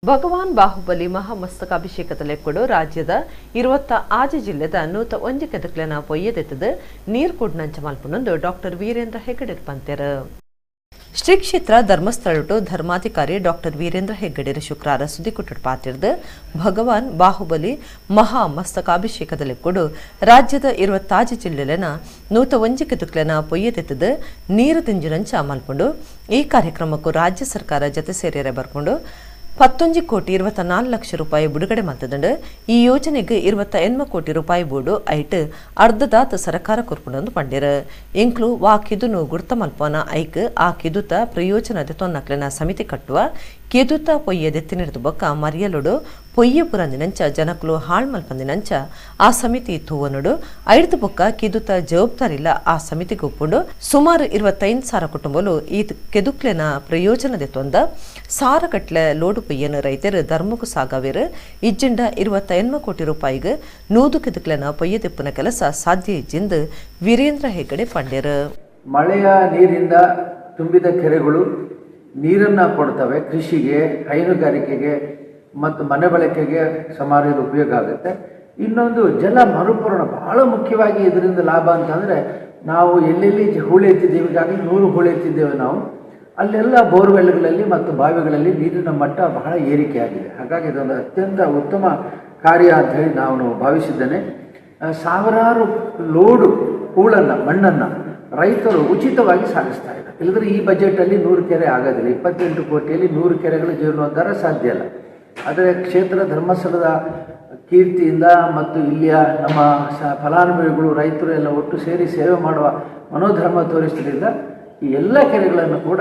ಭಗವಾನ್ ಬಾಹುಬಲಿ ಮಹಾಮಸ್ತಕಾಭಿಷೇಕದಲೆಕ್ಕೂಡು ರಾಜ್ಯದ 26 ಜಿಲ್ಲೆದ 101 ಕೆದಕ್ಲೆನ ಪೊಯ್ಯದೆತ್ತದ ನೀರು ಕೂಡ್ನಂಚ ಮಲ್ಪುನೊಂದು ಡಾಕ್ಟರ್ ವೀರೇಂದ್ರ ಹೆಗ್ಗಡೆ ಪಂತೆರ್ ಶ್ರೀ ಕ್ಷೇತ್ರ ಧರ್ಮಸ್ಥಳಟು ಧರ್ಮಾಧಿಕಾರಿ ಡಾಕ್ಟರ್ ವೀರೇಂದ್ರ ಹೆಗ್ಗಡೆ ಶುಕ್ರವಾರ ಸುದ್ದಿಕುಟ್ಟು ಪಾತಿರ್ದು ಭಗವಾನ್ ಬಾಹುಬಲಿ ಮಹಾಮಸ್ತಕಾಭಿಷೇಕದಲೆಕ್ಕೂಡು ರಾಜ್ಯದ 26 ಜಿಲ್ಲೆಲೆನ 101 ಕೆದಕ್ಲೆನ ಪೊಯ್ಯದೆತ್ತದ ನೀರು ತಿಂಜಿನಂಚ ಮಲ್ಪುಂಡು ಈ ಕಾರ್ಯಕ್ರಮಕ್ಕೂ ರಾಜ್ಯ ಸರ್ಕಾರ ಜತೆ ಸೇರಿಯರೆ ಬರ್ಕೊಂಡು 11,24,00,000 ರೂಪಾಯಿ ಬಿಡುಗಡೆ ಮಾಡ್ತದಂಡು ಈ ಯೋಜನೆಗೆ 28 ಕೋಟಿ ರೂಪಾಯಿ ಬೋರ್ಡು ಐಟ್ ಅರ್ಧದಾತ ಸರ್ಕಾರ ಕೊರ್ಪುಂಡು ಪಂಡಿರ ಇಂಕ್ಲು ವಾ ಕಿದುನು ಗುರ್ತ ಮಲ್ಪನ ಐಕ್ ಆ ಕಿದುತ ಪ್ರಯೋಜನದ ತೊನ್ನಕ್ಲೆನ ಸಮಿತಿ ಕಟ್ಟುವ ಕಿದುತ ಪೊಯ್ಯದೆತ್ತಿನಿರ್ದು ಬೊಕ್ಕ ಮರಿಯಲುಡು ಪೊಯ್ಯ ಪುರಂದಿನಂಚ ಜನಕಲು ಹಾಳ್ ಮಲ್ಪಂದಿನಂಚ ಆ ಸಮಿತಿ ತೂವನುಡು ಐಡ್ದು ಬೊಕ್ಕ ಕಿದುತ ಜವಾಬ್ದಾರಿಲ್ಲ ಆ ಸಮಿತಿಗೆ ಒಪ್ಪುಂಡು ಸುಮಾರು 25,000 ಕುಟುಂಬಲು ಈ ಕೆದುಕ್ಲೆನ ಪ್ರಯೋಜನದೆತ್ತೊಂದ ಸಾರಗಟ್ಲೆ ಲೋಡು ಪೊಯ್ಯನ ರೈತರು ಧರ್ಮಕ್ಕೂ ಸಾಗವೇರು ಇಜ್ಜಿಂಡ 28 ಕೋಟಿ ರೂಪಾಯಿಗೆ 100 ಕೆದುಕ್ಲೆನ ಪೊಯ್ಯದೆಪ್ಪನ ಕೆಲಸ ಸಾಧ್ಯ ಇಜ್ಜಿಂದು ವೀರೇಂದ್ರ ಹೆಗ್ಗಡೆ ಪಂಡ್ಯರು. ಮಳೆಯ ನೀರಿಂದ ತುಂಬಿದ ಕೆರೆಗಳು ನೀರನ್ನು ಕೊಡ್ತವೆ, ಕೃಷಿಗೆ, ಹೈನುಗಾರಿಕೆಗೆ ಮತ್ತು ಮನೆ ಬಳಕೆಗೆ ಸುಮಾರು ಇದು ಉಪಯೋಗ ಆಗುತ್ತೆ. ಇನ್ನೊಂದು ಜಲ ಮರುಪೂರಣ ಬಹಳ ಮುಖ್ಯವಾಗಿ ಇದರಿಂದ ಲಾಭ ಅಂತಂದರೆ ನಾವು ಎಲ್ಲೆಲ್ಲಿ ಹೂಳು ಎತ್ತಿದ್ದೀವಿ, ಈಗಾಗಲೇ 100 ಹೂಳು ಎತ್ತಿದ್ದೇವೆ ನಾವು, ಅಲ್ಲೆಲ್ಲ ಬೋರ್ವೆಲ್ಗಳಲ್ಲಿ ಮತ್ತು ಬಾವಿಗಳಲ್ಲಿ ನೀರಿನ ಮಟ್ಟ ಬಹಳ ಏರಿಕೆಯಾಗಿದೆ. ಹಾಗಾಗಿ ಇದೊಂದು ಅತ್ಯಂತ ಉತ್ತಮ ಕಾರ್ಯ ಅಂತ ಹೇಳಿ ನಾನು ಭಾವಿಸಿದ್ದೇನೆ. ಸಾವಿರಾರು ಲೋಡು ಹೂಳನ್ನು ಮಣ್ಣನ್ನು ರೈತರು ಉಚಿತವಾಗಿ ಸಾಗಿಸ್ತಾ ಇದ್ದಾರೆ. ಇಲ್ಲದ್ರೆ ಈ ಬಜೆಟಲ್ಲಿ 100 ಕೆರೆ ಆಗೋದಿಲ್ಲ. 28 ಕೋಟಿಯಲ್ಲಿ 100 ಕೆರೆಗಳ ಜೀರ್ಣೋದ್ಧಾರ ಸಾಧ್ಯ ಇಲ್ಲ. ಆದರೆ ಕ್ಷೇತ್ರ ಧರ್ಮಸ್ಥಳದ ಕೀರ್ತಿಯಿಂದ ಮತ್ತು ಇಲ್ಲಿಯ ನಮ್ಮ ಫಲಾನುಭವಿಗಳು ರೈತರು ಎಲ್ಲ ಒಟ್ಟು ಸೇರಿ ಸೇವೆ ಮಾಡುವ ಮನೋಧರ್ಮ ತೋರಿಸೋದ್ರಿಂದ ಈ ಎಲ್ಲ ಕೆರೆಗಳನ್ನು ಕೂಡ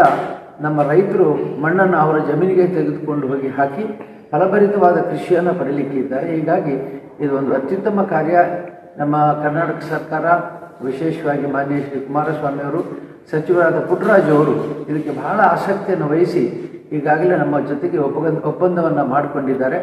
ನಮ್ಮ ರೈತರು ಮಣ್ಣನ್ನು ಅವರ ಜಮೀನಿಗೆ ತೆಗೆದುಕೊಂಡು ಹೋಗಿ ಹಾಕಿ ಫಲಭರಿತವಾದ ಕೃಷಿಯನ್ನು ಪಡೀಲಿಕ್ಕೆ ಇದ್ದಾರೆ. ಹೀಗಾಗಿ ಇದೊಂದು ಅತ್ಯುತ್ತಮ ಕಾರ್ಯ. ನಮ್ಮ ಕರ್ನಾಟಕ ಸರ್ಕಾರ, ವಿಶೇಷವಾಗಿ ಮಾನ್ಯ ಶ್ರೀ ಕುಮಾರಸ್ವಾಮಿ ಅವರು, ಸಚಿವರಾದ ಪುಟ್ಟರಾಜು ಅವರು ಇದಕ್ಕೆ ಬಹಳ ಆಸಕ್ತಿಯನ್ನು ವಹಿಸಿ ಈಗಾಗಲೇ ನಮ್ಮ ಜೊತೆಗೆ ಒಪ್ಪಂದವನ್ನು ಮಾಡಿಕೊಂಡಿದ್ದಾರೆ.